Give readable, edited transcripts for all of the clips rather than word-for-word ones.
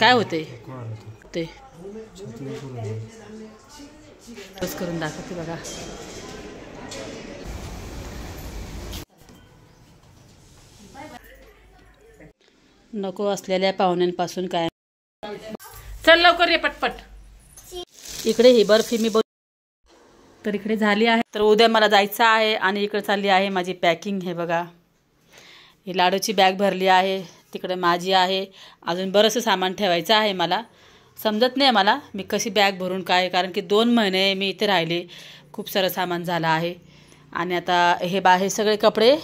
काय होते ते करून दाखवते बघा. नको असलेल्या पाहुण्यांपासून काय. चल लवकर ये पटपट. इकडे ही बर्फी मी तर इकडे झाली आहे. तर उद्या मला जायचं आहे आणि इकडे चालली आहे माझी पॅकिंग. हे बघा, ही लाडूची बॅग भरली आहे, तिकडे माझी आहे. अजून बरंचसं सामान ठेवायचं आहे. मला समजत नाही मला मी कशी बॅग भरून काय, कारण की 2 महिने मी इथे राहिले. खूप सारं सामान झालं आहे. आणि आता हे सगळे कपडे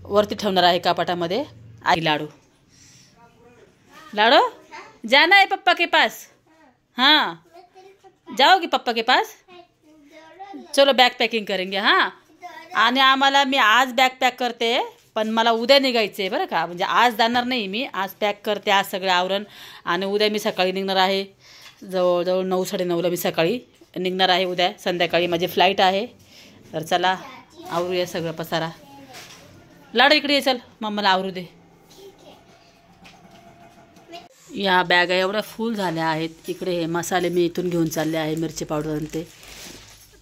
वरती ठेवणार आहे कपाटामध्ये. आई लाडू लाडू जाना है पप्पा के पास. हाँ जाओगी पप्पा के पास. चलो बॅग पॅकिंग करेंगे. हां आणि आम्हाला मी आज बॅग पॅक करते, पण मला उद्या निघायचं आहे बरं का. म्हणजे आज जाणार नाही मी, आज पॅक करते आज सगळं आवरण. आणि उद्या मी सकाळी निघणार आहे. जवळजवळ 9-9:30ला मी सकाळी निघणार आहे. उद्या संध्याकाळी माझी फ्लाईट आहे. तर चला आवरूया सगळं पसारा. लाडू इकडे ये, चल मम्माला आवरू दे. या बॅगा एवढ्या फुल झाल्या आहेत. इकडे हे मसाले मी इथून घेऊन चालले आहे, मिरची पावडर आणि ते.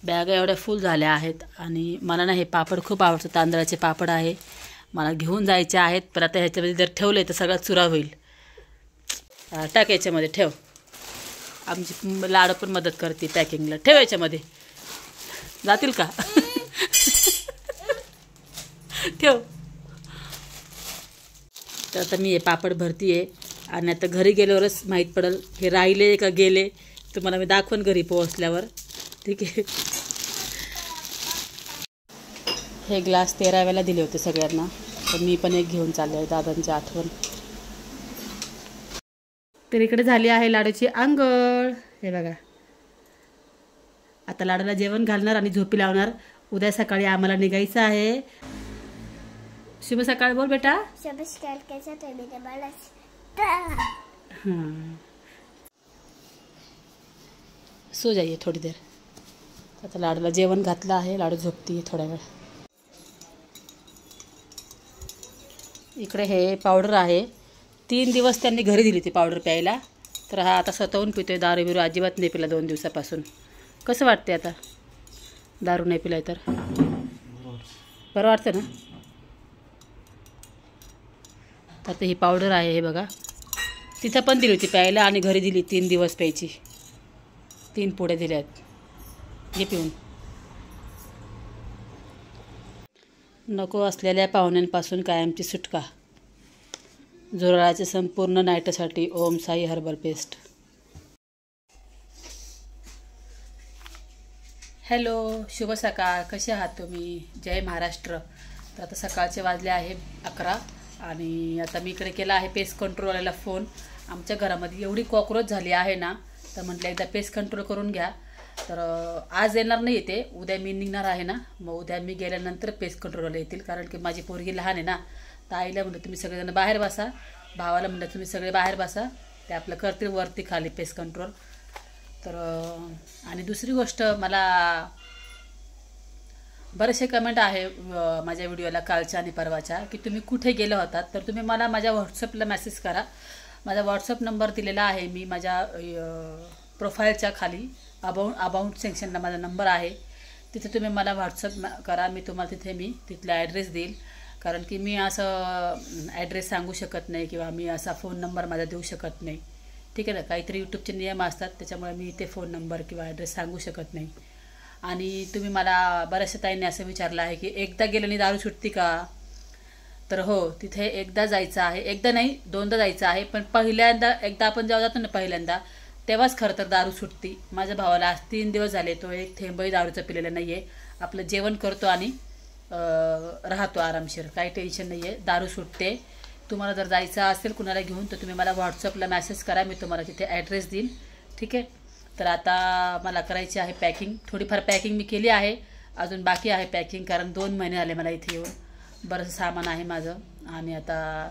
बॅगा एवढ्या फुल झाल्या आहेत. आणि मला ना हे पापड खूप आवडतं, तांदळाचे पापड आहे, मला घेऊन जायचे आहेत. पण आता ह्याच्यामध्ये जर ठेवले तर सगळा चुरा होईल. टाक याच्यामध्ये, ठेव. आमची लाडू पण मदत करते पॅकिंगला. ठेव याच्यामध्ये, जातील का. ठेव. तर आता मी हे पापड भरती आहे. आणि आता घरी गेल्यावरच माहीत पडेल हे राहिले का गेले. तुम्हाला मी दाखवून घरी पोहोचल्यावर. ठीक आहे. हे ग्लास 13व्याला दिले होते सगळ्यांना, तर मी पण एक घेऊन चालले आहे, दादांची आठवण. तर इकडे झाली आहे लाडूची अंघोळ. हे बघा, आता लाडूला जेवण घालणार आणि झोपी लावणार. उद्या सकाळी आम्हाला निघायचं आहे. शुभ सकाळ बोल बेटा. शुभ सकाळ. कैसा है मेरे बालक. हाँ सो जाइए थोड़ी देर. आता लाडूला जेवण घातलं आहे, लाडू झोपती थोड्या वेळ. इकडे हे पावडर आहे. 3 दिवस त्यांनी घरी दिली ती पावडर प्यायला. तर हा आता स्वतःहून पितोय. दारू बिरू अजिबात नाही पिला 2 दिवसापासून. कसं वाटते आता दारू नाही पिलाय तर. बरं वाटतं ना. तर ही पावडर आहे, हे बघा. तिथं पण दिली होती प्यायला आणि घरी दिली 3 दिवस प्यायची. 3 पुड्या दिल्या आहेत. हे पिऊन. नको असलेल्या पाहुण्यांपासून कायमची सुटका. झुरळाच्या संपूर्ण नाईटसाठी ओम साई हर्बल पेस्ट. हॅलो, शुभ सकाळ. कसे आहात तुम्ही. जय महाराष्ट्र. तर आता सकाळचे वाजले आहे 11 आणि आता मी इकडे केला आहे पेस्ट कंट्रोलवाल्याला फोन. आमच्या घरामध्ये एवढी कॉक्रोच झाली आहे ना, तर म्हटलं एकदा पेस्ट कंट्रोल करून घ्या. तर आज येणार नाही ते, उद्या मी निघणार आहे ना. मग उद्या मी गेल्यानंतर पेस्ट कंट्रोलवाले येतील, कारण की माझी पोरगी लहान आहे ना. तर आईला म्हणलं तुम्ही सगळेजण बाहेर बसा, भावाला म्हणलं तुम्ही सगळे बाहेर बसा, ते आपलं करतील वरती खाली पेस्ट कंट्रोल. तर आणि दुसरी गोष्ट, मला बरेचसे कमेंट आहे माझ्या व्हिडिओला कालच्या आणि परवाच्या, की तुम्ही कुठे गेला होतात. तर तुम्ही मला माझ्या व्हॉट्सअपला मेसेज करा. माझा व्हॉट्सअप नंबर दिलेला आहे मी माझ्या प्रोफाईलच्या खाली. अबाउट सेक्शनला माझा नंबर आहे, तिथे तुम्ही मला व्हॉट्सअप करा. मी तुम्हाला तिथला ॲड्रेस देईल, कारण की मी असं ॲड्रेस सांगू शकत नाही किंवा मी असा फोन नंबर माझा देऊ शकत नाही. ठीक आहे ना. काहीतरी यूट्यूबचे नियम असतात, त्याच्यामुळे मी इथे फोन नंबर किंवा ॲड्रेस सांगू शकत नाही. आणि तुम्ही मला बऱ्याचशा ताईंनी असं विचारलं आहे की एकदा गेल्याने दारू सुटती का. तर हो, तिथे एकदा जायचं आहे. एकदा नाही, 2दा जायचं आहे. पण पहिल्यांदा एकदा आपण जेव्हा जातो ना पहिल्यांदा, तेव्हाच खरं तर दारू सुटती. माझ्या भावाला आज 3 दिवस झाले, तो एक थेंबही दारूचं पिलेलं नाही आहे. आपलं जेवण करतो आणि राहतो आरामशीर, काही टेन्शन नाही आहे. दारू सुटते. तुम्हाला जर जायचं असेल कुणाला घेऊन, तर तुम्ही मला व्हॉट्सअपला मेसेज करा, मी तुम्हाला तिथे ॲड्रेस देईन. ठीक आहे. तर आता मला करायची आहे पॅकिंग. थोडीफार पॅकिंग मी केली आहे, अजून बाकी आहे पॅकिंग, कारण 2 महिने झाले मला इथे येऊन. बरंचसं सामान आहे माझं. आणि आता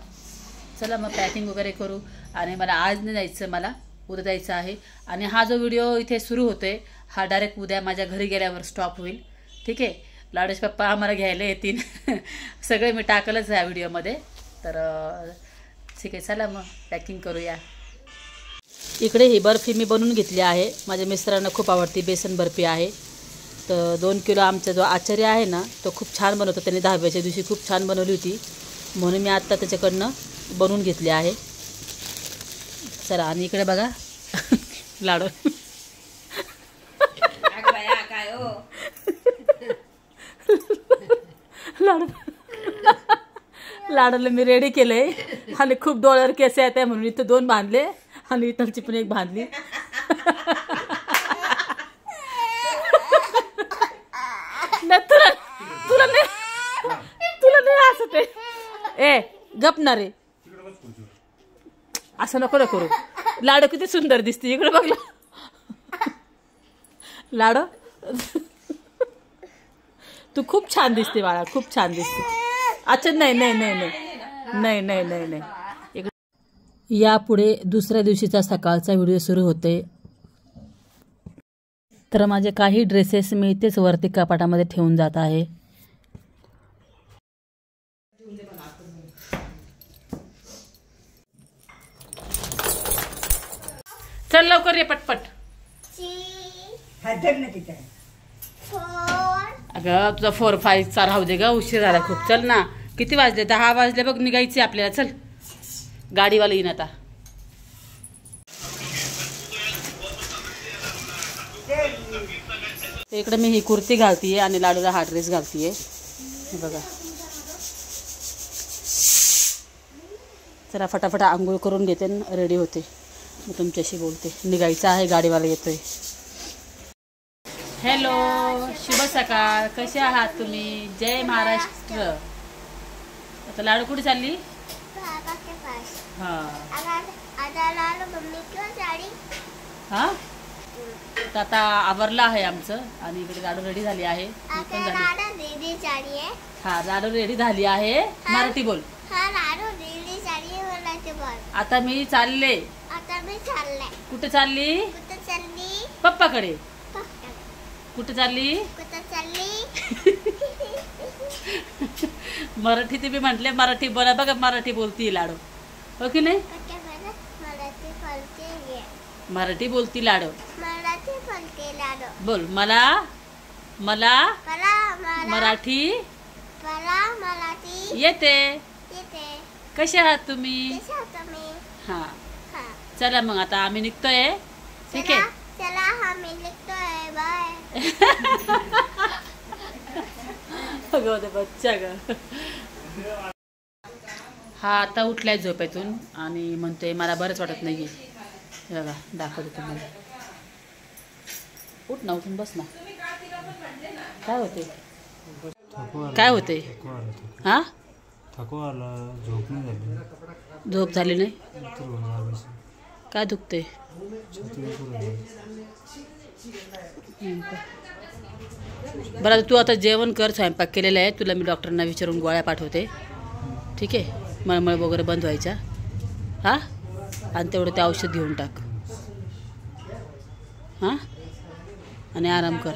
चला मग पॅकिंग वगैरे करू. आणि मला आज नाही जायचं, मला उद्या जायचं आहे. आणि हा जो व्हिडिओ इथे सुरू होतोय, हा डायरेक्ट उद्या माझ्या घरी गेल्यावर स्टॉप होईल. ठीक आहे. लाडूचे पप्पा आम्हाला घ्यायला येतील. सगळे मी टाकलंच ह्या व्हिडिओमध्ये. तर ठीक आहे, चला मग पॅकिंग करूया. इकडे ही बर्फी मी बनवून घेतली आहे. माझ्या मिस्टरांना खूप आवडती बेसन बर्फी आहे. तर 2 किलो आमचा जो आचार्य आहे ना तो खूप छान बनवतो. त्याने 10व्याच्या दिवशी खूप छान बनवली होती म्हणून मी आत्ता त्याच्याकडनं बनवून घेतली आहे. चला आणि इकडे बघा लाडू लाडू लाडूला मी रेडी केलंय आणि खूप डोळ्यावर केस येत आहे म्हणून इथं 2 बांधले आणि इथलची पण एक बांधली. तुला तुला नाही हसत आहे. ए गप ना रे असं नको ना करू. लाडू किती सुंदर दिसते इकडे बघला लाडू तू खूप छान दिसते बाळा खूप छान दिसते. अच्छा नाही नाही नाही नाही नाही नाही नाही नाही इकडे यापुढे दुसऱ्या दिवशीचा सकाळचा व्हिडिओ सुरू होते. तर माझे काही ड्रेसेस मी इथेच वरती कपाटामध्ये ठेवून जात आहे. चल लवकर ये पटपट. अगं तुझा 4, 5 राहू दे ग उशीर झाला खूप. चल ना किती वाजले 10 वाजले बघ निघायचे आपल्याला. चल गाडीवाला येईन आता. इकडे मी ही कुर्ती घालतीये आणि लाडूला हा ड्रेस घालतीये. हे बघा चला फटाफट आंघोळ करून घेते रेडी होते मग तुमच्याशी बोलते. निघायचं आहे गाडीवाला येतोय. हॅलो शुभ सकाळ कसे आहात तुम्ही. जय महाराष्ट्र. आता लाडू कुठे चालली. हां हां तर आता आवरलं आहे आमचं आणि इकडे लाडू रेडी झाली आहे. मी पण झाली. हा लाडू रेडी झाली आहे. मराठी बोल. आता मी चालले. कुठे चालली. पप्पाकडे. कुठे चालली. मराठी तुम्ही म्हटले मराठी बोला बघा. मराठी बोलती लाडू हो की नाही. मराठी बोलती लाडू. बोल मला मला मराठी येते. कसे आहात तुम्ही. हा चला मग आता आम्ही निघतोय. ठीक आहे चला आम्ही निघतोय. बाय. बच्चा ग हा आता उठलाय झोपेतून आणि म्हणतोय मला बरंच वाटत नाहीये. बघा दाखवते तुम्हाला. उठ ना उठून बस ना. काय होते काय होते. हा झोप झाली नाही. काय दुखते. बरं तू आता जेवण कर. स्वयंपाक केलेला आहे. तुला मी डॉक्टरांना विचारून गोळ्या पाठवते. ठीक आहे मळमळ वगैरे बंद व्हायच्या. हां आणि तेवढं ते औषध घेऊन टाक. हां आणि आराम कर.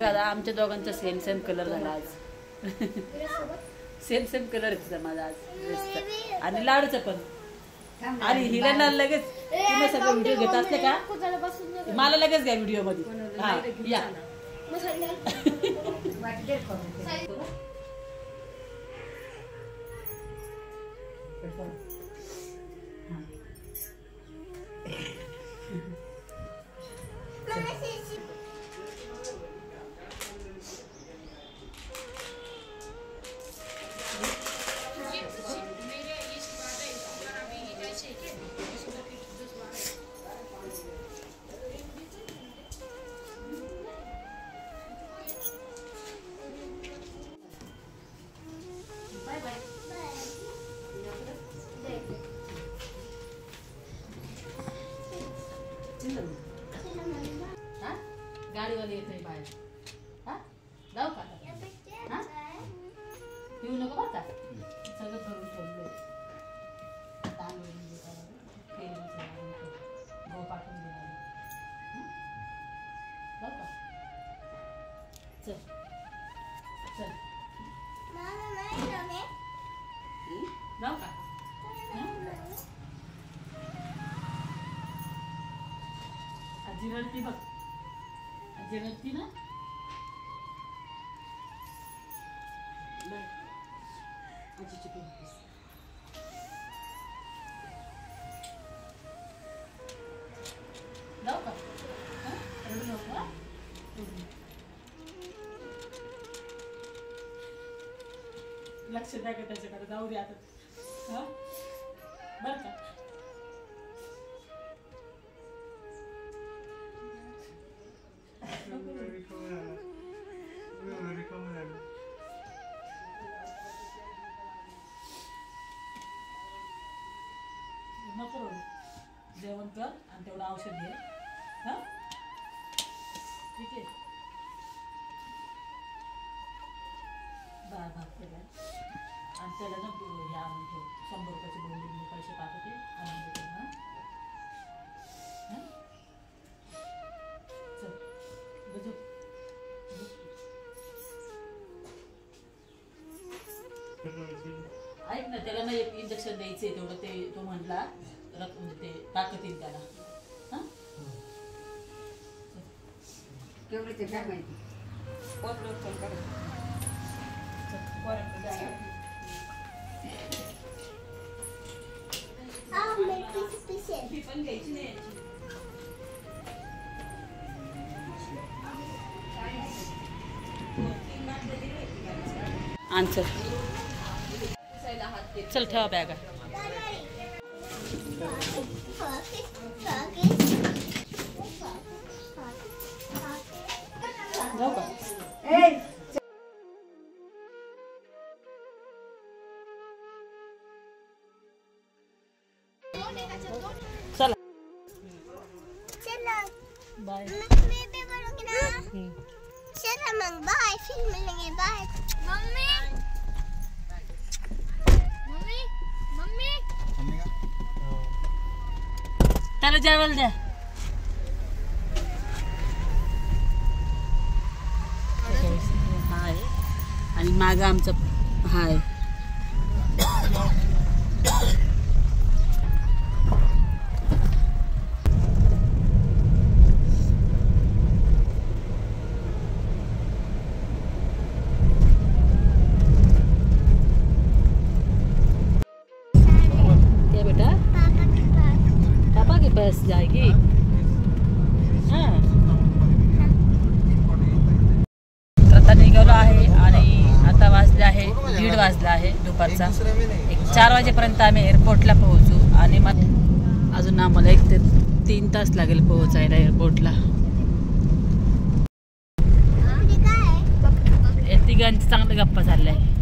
दादा आमच्या दोघांचा सेम सेम कलर झाला आज. सेम सेम कलर आहे तुझा माझा आज ड्रेसचा आणि लाडूचा पण. आणि हिला ना लगेच तुम्ही सगळे व्हिडिओ घेत असले का मला लगेच घ्या व्हिडिओ मध्ये. हा या गाडीवाले येतोय बाहेर. हा जाऊ का. हा येऊ नको बरं का. सगळं करून ठेवलंय. तांदूळ गहू पाठवून दिला. जाऊ का. चल चल जाऊ का. आजी रडती बघ, आजी रडती ना. आजीची जाऊ का? रडू नको. लक्ष द्या का त्याच्याकडे, जाऊ दे आता. हा बरं का. नको रडू. जेवण कर आणि तेवढं औषध घे. हा ठीक आहे. भात केला आणि त्याला ना हे आणून ठेव. 100 रुपयाचे बोलले पैसे पाठवते आणून देते. चल बजू. ऐक ना, त्याला ना एक इंजेक्शन द्यायचंय तेवढं. ते तो म्हटला रक्त म्हणजे ते ताकद येईल त्याला. हा केवढे ते काय माहिती. पण घ्यायची नाही. आन्सर चल ठेवा बॅग. जाऊ का? चला बाय. मैं भी करूँगी ना. चलो मग बाय, फिर मिलेंगे. Bye mummy. मम्मी मम्मी त्याला जेवायला द्या. हाय आणि मागं आमचं हाय. बस जाएगी. हां तर आता निघालो आहे आणि आता वाजले आहे 1:30 वाजला आहे दुपारचा. 4 वाजेपर्यंत आम्ही एअरपोर्टला पोहोचू आणि मग अजून आम्हाला 1 ते 3 तास लागेल पोहोचायला एअरपोर्टला. तिघांची चांगली गप्पा चालल्या आहे.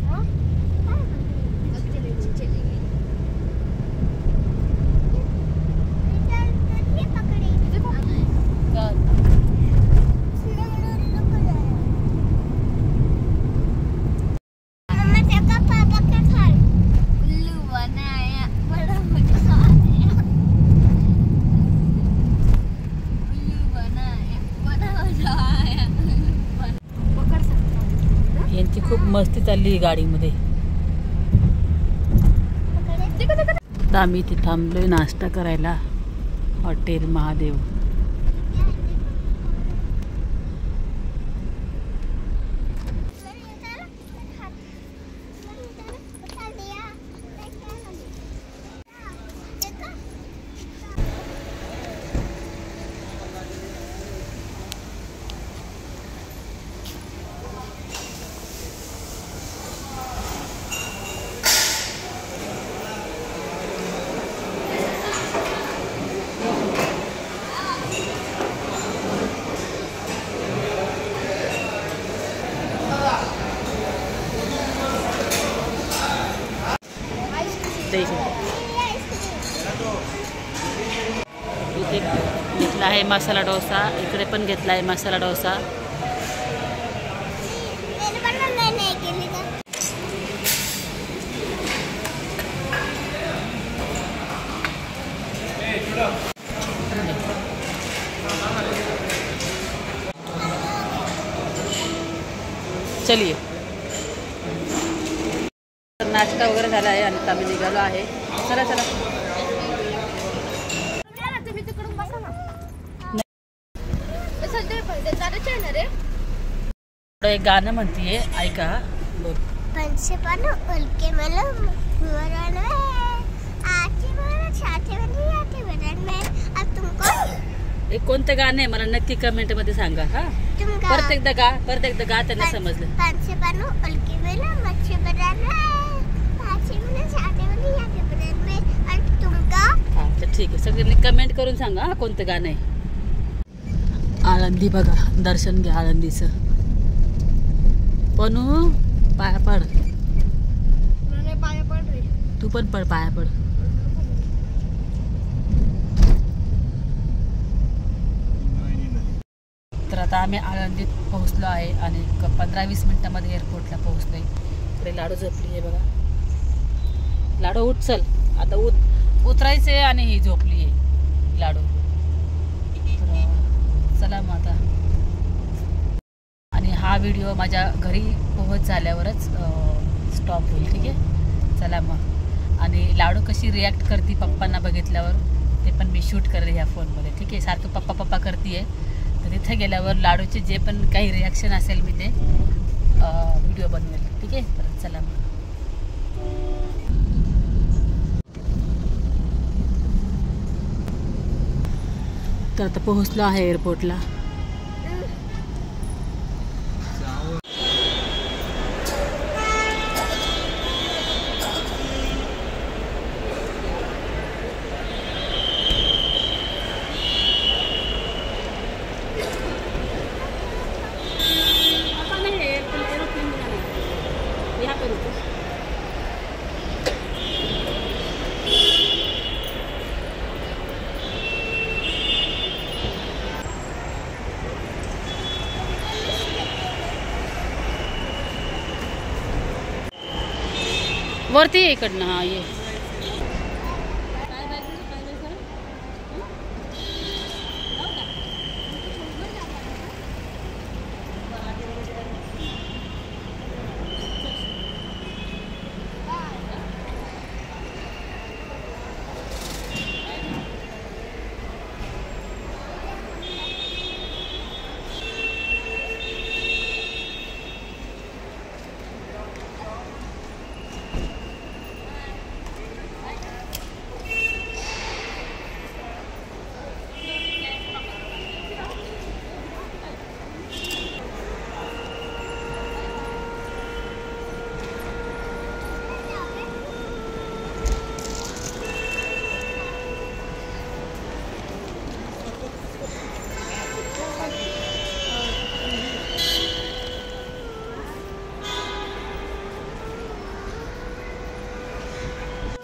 यांची खूप मस्ती चालली गाडीमध्ये. आम्ही इथे थांबलोय नाश्ता करायला हॉटेल महादेव. इथे घेतला आहे मसाला डोसा. इकडे पण घेतला आहे मसाला डोसा. चलिए नाश्ता वगैरे झाला आहे आणि आम्ही निघालो आहे. चला चला एक गाणं म्हणतीये, ऐका. बोल. पंछी पण उलके मला वरण में आती मला छाती में आती वरण में. अब तुमको हे कोणतं गाणं आहे मला नक्की कमेंट मध्ये सांगा. हा परत एकदा गा त्यांना समजलं. पंछी पण उलके मला मच्छी वरण में आती मला छाती में आती वरण में. अब तुमको हा तर ठीक आहे, सगळ्यांनी कमेंट करून सांगा हा कोणतं गाणं आहे. आळंदी बघा, दर्शन घ्या आळंदीचं. पनू पाया पड. पाया पड रे. तू पण पड, पाया पड. तर आता आम्ही आळंदीत पोहोचलो आहे आणि 15-20 मिनिटामध्ये एअरपोर्टला पोहोचलोय. इकडे लाडू झोपली आहे बघा. लाडू उठ, चल आता उतरायचे आणि ही झोपली आहे लाडू. तर चला मग आता. आणि हा व्हिडिओ माझ्या घरी पोहोच झाल्यावरच स्टॉप होईल. ठीक आहे, चला मग. आणि लाडू कशी रिॲक्ट करते पप्पांना बघितल्यावर ते पण मी शूट करेल ह्या फोनमध्ये. ठीक आहे, सारखं पप्पा पप्पा करते आहे. तर तिथे गेल्यावर लाडूचे जे पण काही रिॲक्शन असेल मी ते व्हिडिओ बनवेल. ठीक आहे, तर चला मग. तर आता पोहोचलो आहे एअरपोर्टला. वरती आहे इकडनं. हा ये.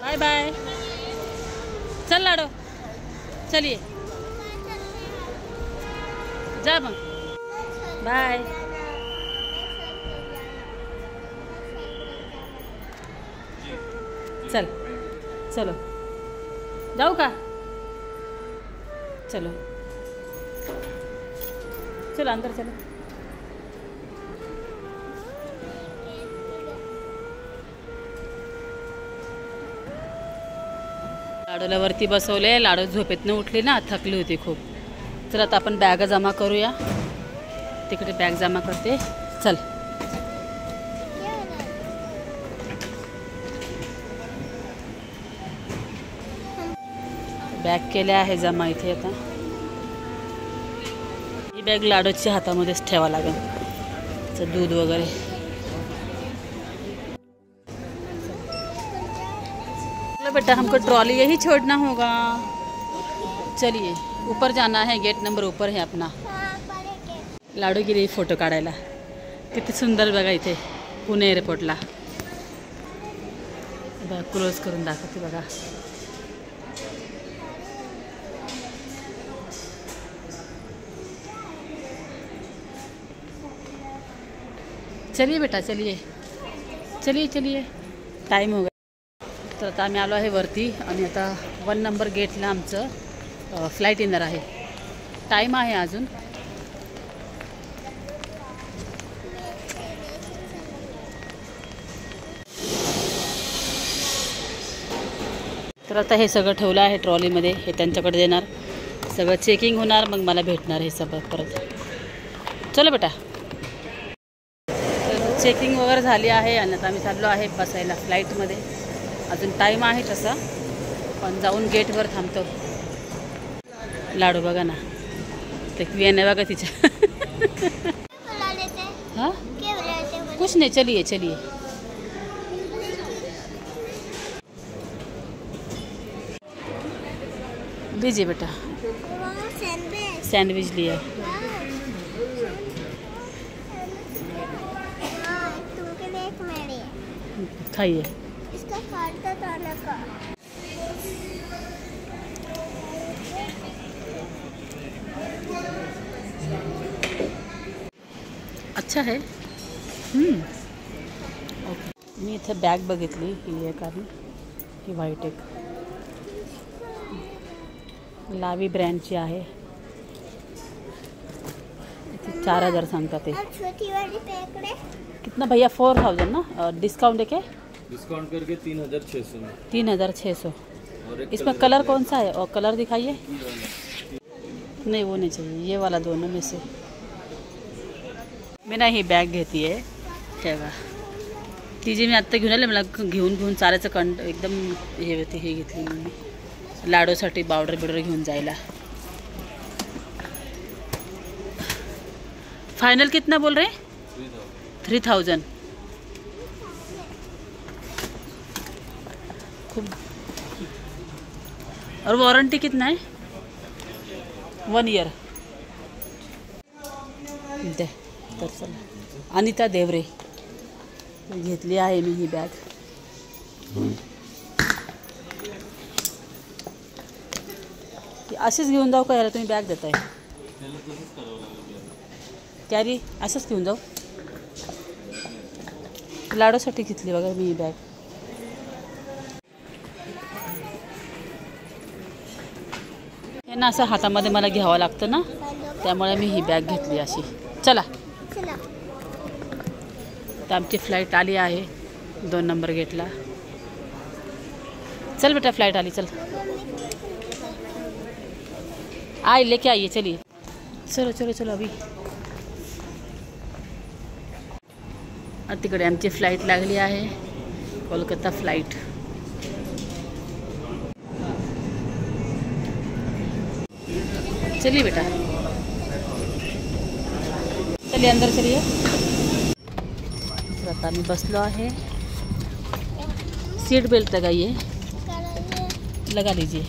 Bye bye. चल लाडो, चलिए जा मग. बाय. चल चलो जाऊ का. चलो चलो अंदर चलो. लाडूला वरती बसवले. लाडू झोपेतनं उठली ना, थकली होती खूप. चल आता आपण बॅग जमा करूया. तिकडे बॅग जमा करते. चल. बॅग केल्या आहे जमा इथे. आता ही बॅग लाडूच्या हातामध्येच ठेवा लागेल. दूध वगैरे. बेटा हमको ट्रॉली यही छोड़ना होगा. चलिए ऊपर जाना है. गेट नंबर ऊपर है अपना. लाडू गेली फोटो काढायला. किती सुंदर बघा इथे पुणे एअरपोर्टला. बघा क्लोज करून दाखवते बघा. चलिए बेटा चलिए चलिए चलिए. टाईम हो गया. तर आता आम्ही आलो आहे वरती आणि आता 1 नंबर गेटला आमचं फ्लाईट येणार आहे. टाईम आहे अजून. तर आता हे सगळं ठेवलं आहे ट्रॉलीमध्ये. हे त्यांच्याकडे देणार. सगळं चेकिंग होणार, मग मला भेटणार हे सगळं परत. चलो बेटा. चेकिंग वगैरे झाली आहे आणि आता आम्ही चाललो आहे बसायला फ्लाईटमध्ये. अजून टाईम आहे तसा, पण जाऊन गेटवर थांबतो. लाडू बघा ना, ते क्वियन आहे बघा तिच्या. बुला लेते हैं, हाँ क्या बुलाते हैं? कुछ नहीं, चलिए चलिए. लीजिए बेटा, वहाँ सैंडविच। सैंडविच लिया. हाँ, तुमके लिए एक मेरे है। खाइए. इसका काटता था ना का। अच्छा है. ओके. मी इथे बॅग बघितली, ही एक आहे, ही व्हाईट एक लावी ब्रँडची आहे. इथे 4000 सांगतात ते. और छोटी वाली पैकड़े कितना भैया? 4000 ना. डिस्काउंट है क्या? डिस्काउंट करके 3600 में। 3600. और एक इसमें कलर कौन सा है? और कलर दिखाइए. नहीं वो नहीं चाहिए, ये वाला दोनों में से. मी ना ही बॅग घेते आहे ठेवा. ती जी मी आत्ता घेऊन आले, मला घेऊन चालायचं एकदम हे होते. हे घेतली मी लाडूसाठी पावडर बिवडर घेऊन जायला. फाइनल कितना बोल रहे? 3000. खूप. और वॉरंटी कितना है? 1 ईयर. दे तर चला. अनिता देवरे घेतली आहे मी ही बॅग. अशीच घेऊन जाऊ का? याला तुम्ही बॅग देताय? कॅरी असंच घेऊन जाऊ. लाडूसाठी घेतली बघा मी ही बॅग. हे ना असं हातामध्ये मला घ्यावं लागतं ना, त्यामुळे मी ही बॅग घेतली अशी. चला. चला. तर आमची फ्लाईट आली आहे 2 नंबर गेटला. चल बेटा, फ्लाइट आली. चल आए, लेके आइए. चलिए चलो चलो चलो. अभी तिकडे आमची फ्लाईट लागली आहे, कोलकाता फ्लाईट. चलिए बेटा, चलिए अंदर चलिए. आता आम्ही बसलो आहे. सीट बेल्ट लगाइए. लगा लीजिए.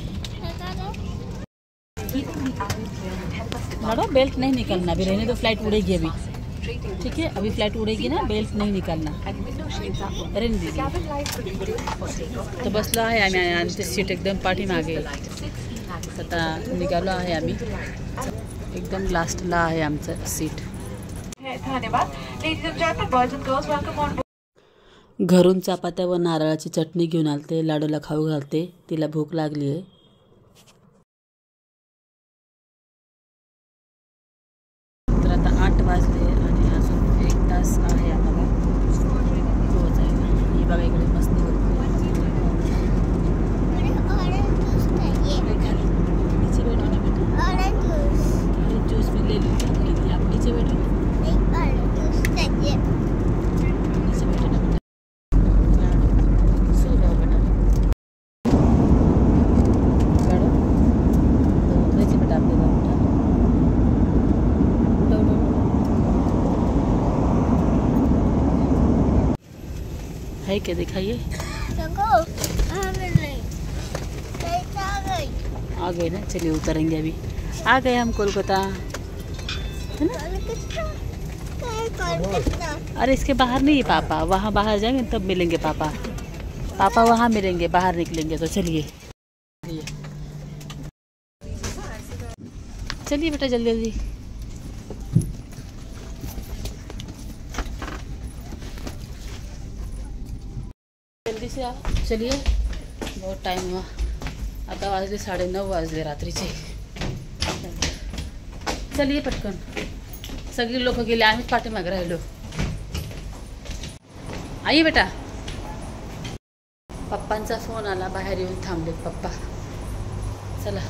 मैडम बेल्ट नहीं निकलना, अभी रहने दो. फ्लाइट उड़ेगी अभी. ठीक है, अभी फ्लाइट उड़ेगी ना, बेल्ट नहीं निकालना, रहने दीजिए. तो बसलो आहे आम्ही आणि ते सीट एकदम पाठीमागे. आता निघालो आहे आम्ही. एकदम लास्टला आहे आमचं सीट. घरून चपात्या व नारळाची चटणी घेऊन आलते. लाडूला खाऊ घालते, तिला भूक लागली आहे. तर आता 8 वाजले आणि अजून 1 तास आहे आम्हाला पोहोचायला. ही बघा इकडे मस्ती करते. ऑरेंज जूस चाहिए। नीचे बैठो ना बेटा. Orange juice. अरे जूस भी ले लीजिए. आप नीचे बैठो. नहीं, ऑरेंज जूस चाहिए। नीचे बैठो ना बेटा. सो जाओ बेटा. बैठो. तो नीचे बेटा, आप ले जाओ बेटा. उठो उठो उठो. है क्या? दिखाइए. देखो, हमें नहीं आ गई। आ गए ना. चलिए उतरेंगे अभी. आ गए हम कोलकाता. कोलकाता। अरे इसके बाहर नहीं है पापा, वहाँ बाहर जाएंगे तब मिलेंगे पापा. पापा वहाँ मिलेंगे, बाहर निकलेंगे. तो चलिए चलिए बेटा, जल्दी जल्दी. जल्दी से आओ. चलिए, बहुत टाइम हुआ. आता वाजले 9:30 वाजले रात्रीचे. चलिए पटकन. सगळी लोक गेले, आम्हीच पाठीमागे राहिलो. आई बेटा. पप्पांचा फोन आला, बाहेर येऊन थांबले पप्पा. चला.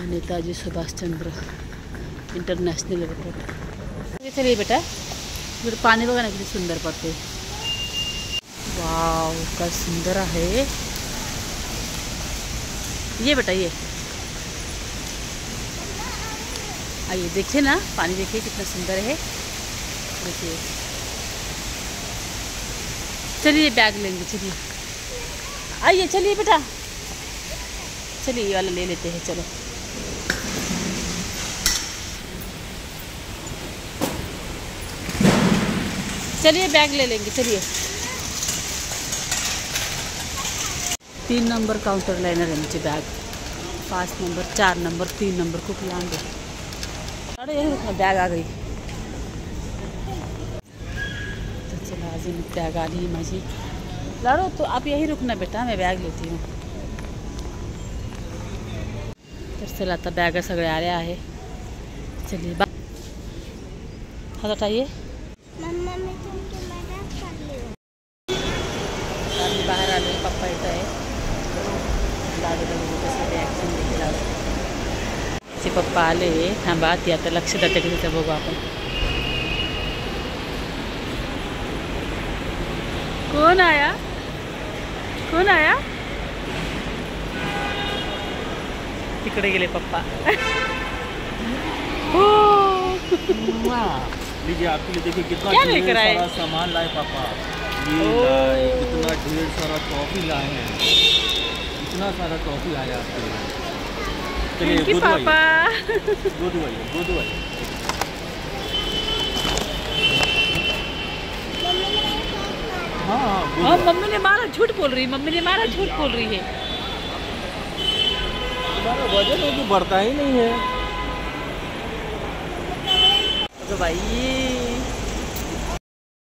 Netaji Subhash Chandra international airport. चलिए बेटा, इकडे पाणी बघा ना किती सुंदर पडते. वाव, काय सुंदर आहे. ये बेटा ये, आइए देखिए ना, पानी देखिए कितना सुंदर है. देखिए, चलिए बैग लेंगे. चलिए आइए, चलिए बेटा, चलिए ये वाला ले लेते हैं. चलो चलिए बैग ले लेंगे. चलिए 3 नंबर काउंटरला येणार आहे आमची बॅग. 5 नंबर, 4 नंबर, 3 नंबर खूप लांब आहे. अरे ये बैग आ गई. तो चला, अजून बॅग आली माझी. लाडो तो आप यही रुकना बेटा, मैं बैग लेती हूँ. तर चला, आता बॅगा सगळ्या आल्या आहे. चलिए हाथ हटाइए. मम्मा मैं तुमकी मदद कर ली. आम्ही बाहेर आलो, पप्पा येत आहे. लाडूला बघू कसं रिॲक्शन देते लाडू. तिचे पप्पा आले. थांबा, ती आता लक्ष देते की तिचं बघू आपण. कोण आया, कोण आया. तिकडे गेले पप्पा. हो, लीजिए आपके लिए. देखिए कितना क्या ढेर लेकर आए? सारा सामान लाए पापा. ये ओ। लाए, कितना ढेर सारा टॉफी लाए हैं. इतना सारा टॉफी आया आपके लिए. चलिए थैंक यू दूध पापा. आइए, दूध आइए, दूध आइए. हाँ हाँ, दूध हाँ, आइए. मम्मी ने मारा, झूठ बोल रही. मम्मी ने मारा, झूठ बोल रही है. तुम्हारा वजन है कि बढ़ता ही नहीं है. तो भाई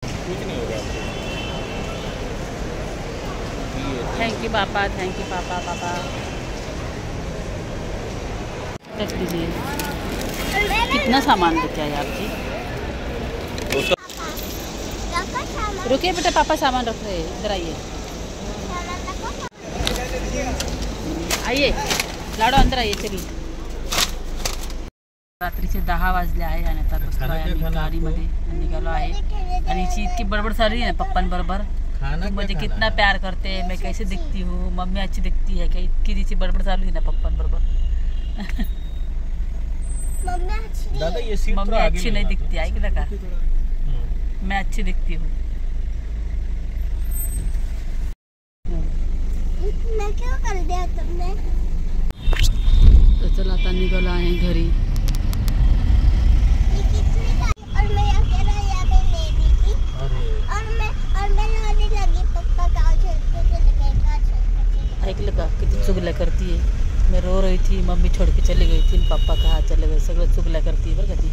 कुछ नहीं होगा आपको. Thank you papa, thank you papa. पापा रख दीजिए. कितना सामान लेके आए आप जी. रखो सामान. रुकिए बेटा, पापा सामान रख रहे हैं. इधर आइए, आइए लाडो, अंदर आइए. चलिए, रात्रीचे 10 वाजले आहे आणि आता बसलो आहे आम्ही गाडीमध्ये निघालो आहे. आणि हिची इतकी बडबड चालली आहे ना पप्पांबरोबर. मुझे कितना प्यार करते हैं, मैं कैसे दिखती हूँ, मम्मी अच्छी दिखती है क्या, इतकी तिची बडबड चालू आहे ना पप्पांबरोबर. मम्मी अच्छी दादा ये सीट मम्मी थोड़ा आगे अच्छी नहीं लेना. दिखती, ऐकलं का. मैं अच्छी दिखती हूँ. इतना क्यों कर दिया तुमने. तर चला आता निघालो आहे घरी. ये कितनी सारी और मैं अकेला यहाँ पे ले ली थी. अरे और मैं रोने लगी. पप्पा गाँव छोड़ के चले गए, गाँव छोड़ के चले गए. ऐकलं का किती चुगल्या करती है. मैं रो रही थी, मम्मी छोड़ के चली गई थी, पापा कहाँ चले गए. सगळं चुगल्या करती बरं का ती.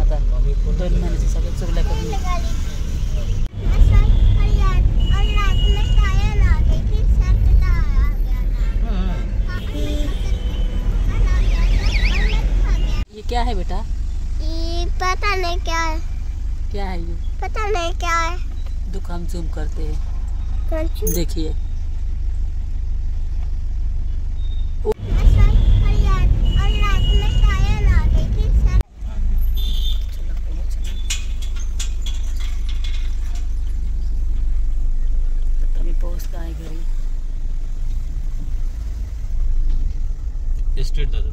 आता 2 महिन्याची सगळं चुगल्या करते. लगा ली थी. और रात में टायर आ गई थी. सर पे टायर आ गया था. ये क्या है बेटा, ये पता नहीं क्या है. क्या है ये. पता नहीं क्या है. दुख हम जूम करते हैं, कौन सी. देखिए. और रात में टायर आ गई थी. सर मी पोहोचलो आहे घरी. स्ट्रेट दादा.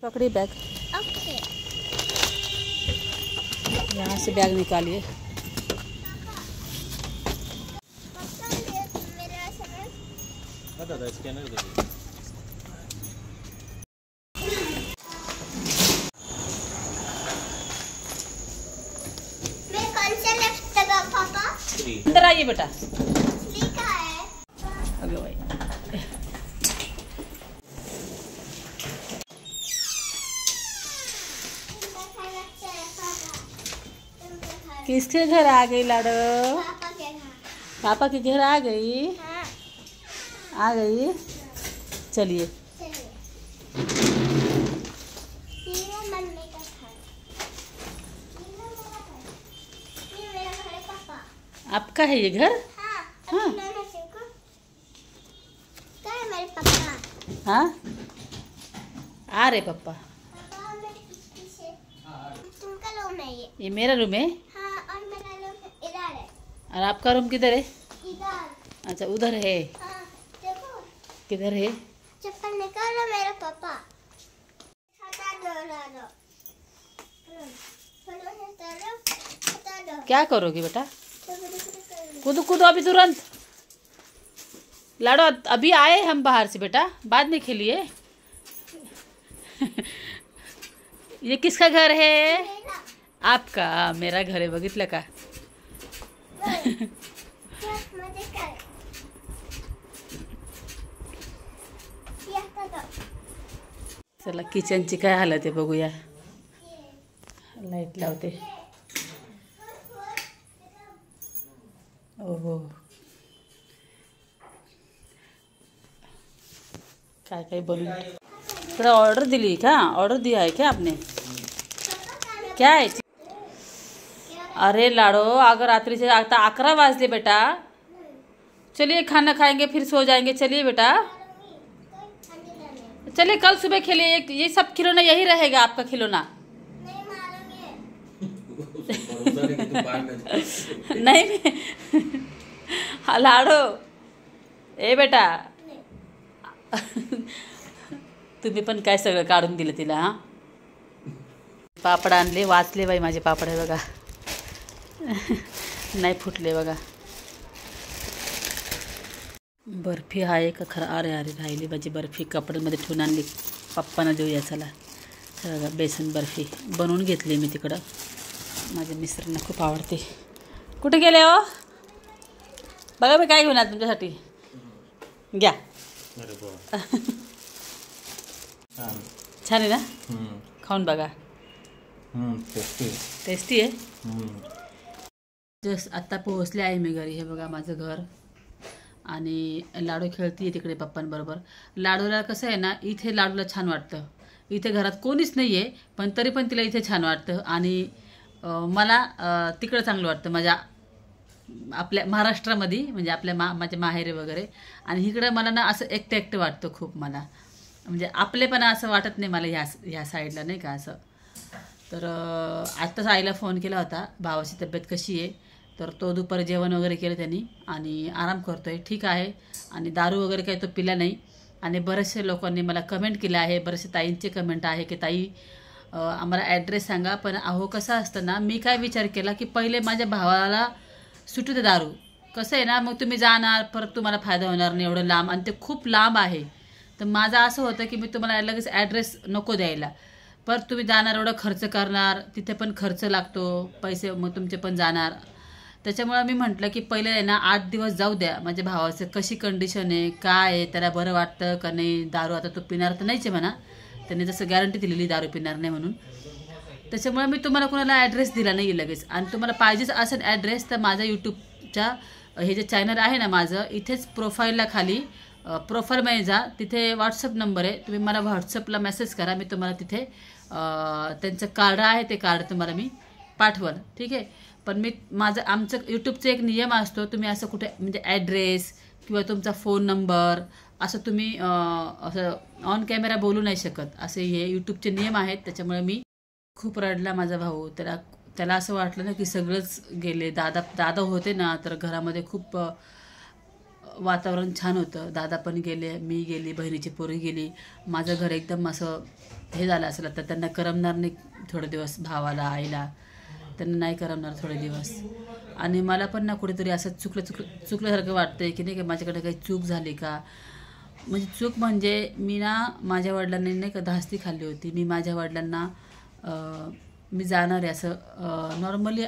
पकड़ी बैग. ओके. यहाँ से बैग निकालिए. मेरा समय. हाँ दादा, स्कैनर दे. मैं कौन से लेफ्ट लगा पापा. अंदर आइए बेटा. लिखा है. अगे भाई, किसके घर आ गई लाडो. पापा के घर. पापा के घर आ गई. हाँ. आ गई. चलिए. चलिए. ये मम्मी का घर. ये मेरा घर. ये मेरा घर आपका है ये घर? हाँ, हाँ। अभी नाना देखो। क्या है मेरे पापा? हाँ, आ रहे पप्पा। पापा मेरे पीछे। तुमका रूम है ये। ये मेरा रूम है हाँ, और मेरा रूम इधर है। और आपका रूम किधर है? इधर। अच्छा उधर है। हाँ, देखो। किधर है? चप्पल निकालो मेरा पापा। हटा दो, हटा दो। हटा दो। क्या करोगी बेटा? कूदो कूदो अभी तुरंत। लाडो अभी आए हम बाहर से बेटा, बाद में खेलिए। ये किसका घर है? मेरा। आपका? मेरा घर है, बघितलं का? मजे कर। ये हटा दो। चला किचनची काय हालत आहे बघूया. लाईट लावते. ओहो, काय काय बनवून तर ऑर्डर दिली का? ऑर्डर दिया है क्या आपने? क्या है? अरे लाडो, अगर रात्रि से आता 11 बजे बेटा. चलिए खाना खाएंगे फिर सो जाएंगे. चलिए बेटा, चलिए कल सुबह खेलिए. ये सब खिलौना यही रहेगा आपका खिलौना. नहीं मारोगे। नाही हा लाडो. ए बेटा, तुम्ही पण काय सगळं काढून दिलं तिला. हा, पापड आणले, वाचले बाई माझे पापड आहे बघा. नाही फुटले बघा. बर्फी आहे का खरं? अरे अरे राहिली माझी बर्फी, कपड्यांमध्ये ठेवून आणली. पप्पांना देऊया चला. बघा बेसन बर्फी बनवून घेतली मी तिकडं. माझ्या मिस्टरांना खूप आवडते. कुठे गेले हो? बघा मी काय घेऊन आले तुमच्यासाठी. घ्या. छान आहे ना? खाऊन बघा. टेस्टी आहे. जस्ट आत्ता पोहोचले आहे मी घरी. हे बघा माझं घर. आणि लाडू खेळते तिकडे पप्पांबरोबर. लाडूला कसं आहे ना, इथे लाडूला छान वाटतं. इथे घरात कोणीच नाही आहे, पण तरी पण तिला इथे छान वाटतं. आणि मला तिकडं चांगलं वाटतं माझ्या आपल्या महाराष्ट्रामध्ये, म्हणजे आपल्या माझ्या माहेरी वगैरे. आणि इकडं मला ना असं एकटं एकटं वाटतं खूप मला. म्हणजे आपलेपणा असं वाटत नाही मला ह्या साईडला, नाही का असं. तर आत्ताच आईला फोन केला होता, भावाची तब्येत कशी आहे. तर तो दुपारी जेवण वगैरे केलं त्यांनी आणि आराम करतो आहे, ठीक आहे. आणि दारू वगैरे काही तो पिला नाही. आणि बरेचसे लोकांनी मला कमेंट केलं आहे, बरेचसे ताईंचे कमेंट आहे की ताई आम्हाला ॲड्रेस सांगा. पण अहो कसं असतं ना, मी काय विचार केला की पहिले माझ्या भावाला सुटू दे दारू. कसं आहे ना, मग तुम्ही जाणार परत तुम्हाला फायदा होणार नाही एवढं लांब, आणि ते खूप लांब आहे. तर माझं असं होतं की मी तुम्हाला लगेच ॲड्रेस नको द्यायला. परत तुम्ही जाणार, एवढं खर्च करणार, तिथे पण खर्च लागतो, पैसे मग तुमचे पण जाणार. त्याच्यामुळे मी म्हटलं की पहिले आहे ना 8 दिवस जाऊ द्या. माझ्या भावाचं कशी कंडिशन आहे, काय आहे, त्याला बरं वाटतं का नाही. दारू आता तो पिणार तर नाहीच आहे म्हणा, त्याने जसं गॅरंटी दिलेली दारू पिणार नाही म्हणून. त्याच्यामुळे मी तुम्हाला कोणाला ॲड्रेस दिला नाही लगेच. आणि तुम्हाला पाहिजेच असेल ॲड्रेस तर माझा यूट्यूबच्या हे जे चॅनल आहे ना माझं, इथेच प्रोफाईलला खाली प्रोफाईलमध्ये जा, तिथे व्हॉट्सअप नंबर आहे. तुम्ही मला व्हॉट्सअपला मेसेज करा, मी तुम्हाला तिथे त्यांचं कार्ड आहे, ते कार्ड तुम्हाला मी पाठवल, ठीक आहे. पण आमचं यूट्यूबचा एक नियम असतो, तुम्ही असं कुठे म्हणजे ॲड्रेस किंवा तुमचा फोन नंबर असं तुम्ही असं ऑन कॅमेरा बोलू नाही शकत, असे हे यूट्यूबचे नियम आहेत. त्याच्यामुळे मी खूप रडला माझा भाऊ. त्याला असं वाटलं ना की सगळंच गेले. दादा होते ना, तर घरामध्ये खूप वातावरण छान होतं. दादा पण गेले, मी गेली, बहिणीची पोरी गेली. माझं घर एकदम असं हे झालं असेल. तर त्यांना करमणार नाही थोडे दिवस, भावाला आईला त्यांना नाही करमणार थोडे दिवस. आणि मला पण ना कुठेतरी असं चुकल्यासारखं वाटतंय की नाही का माझ्याकडे काही चूक झाली का. म्हणजे चूक म्हणजे मी ना माझ्या वडिलांनी नाही का धास्ती खाल्ली होती. मी माझ्या वडिलांना मी जाणार आहे असं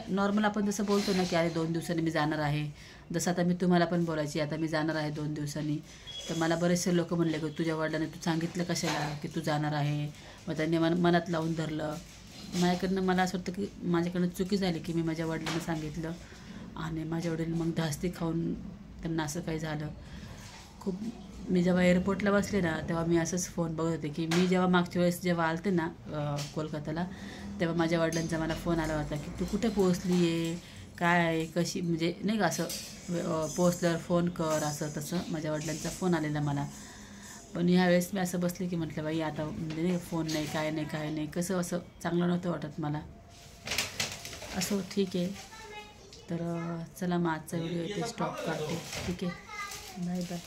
नॉर्मल आपण जसं बोलतो ना की अरे 2 दिवसांनी मी जाणार आहे, जसं आता मी तुम्हाला पण बोलायची आता मी जाणार आहे 2 दिवसांनी. तर मला बरेचसे लोक म्हणले की तुझ्या वडिलांनी तू सांगितलं कशाला की तू जाणार आहे. मग त्यांनी मनात लावून धरलं. माझ्याकडनं मला असं वाटतं की माझ्याकडनं चुकी झाली की मी माझ्या वडिलांना सांगितलं आणि माझ्या वडील मग धास्ती खाऊन त्यांना असं काही झालं. खूप मी जेव्हा एअरपोर्टला बसले ना तेव्हा मी असंच फोन बघत होते की मी जेव्हा मागच्या वेळेस जेव्हा आलते ना कोलकाताला, तेव्हा माझ्या वडिलांचा मला फोन आला होता की तू कुठे पोहोचली आहे, काय आहे कशी म्हणजे नाही का असं पोचल्यावर फोन कर असं तसं माझ्या वडिलांचा फोन आलेला मला. पण ह्यावेळेस मी असं बसले की म्हटलं बाई आता म्हणजे नाही फोन नाही काय नाही कसं असं चांगलं नव्हतं वाटत मला. असं ठीक आहे. तर चला मग आजचा व्हिडिओ इथे स्टॉप करते. ठीक आहे, बाय बाय.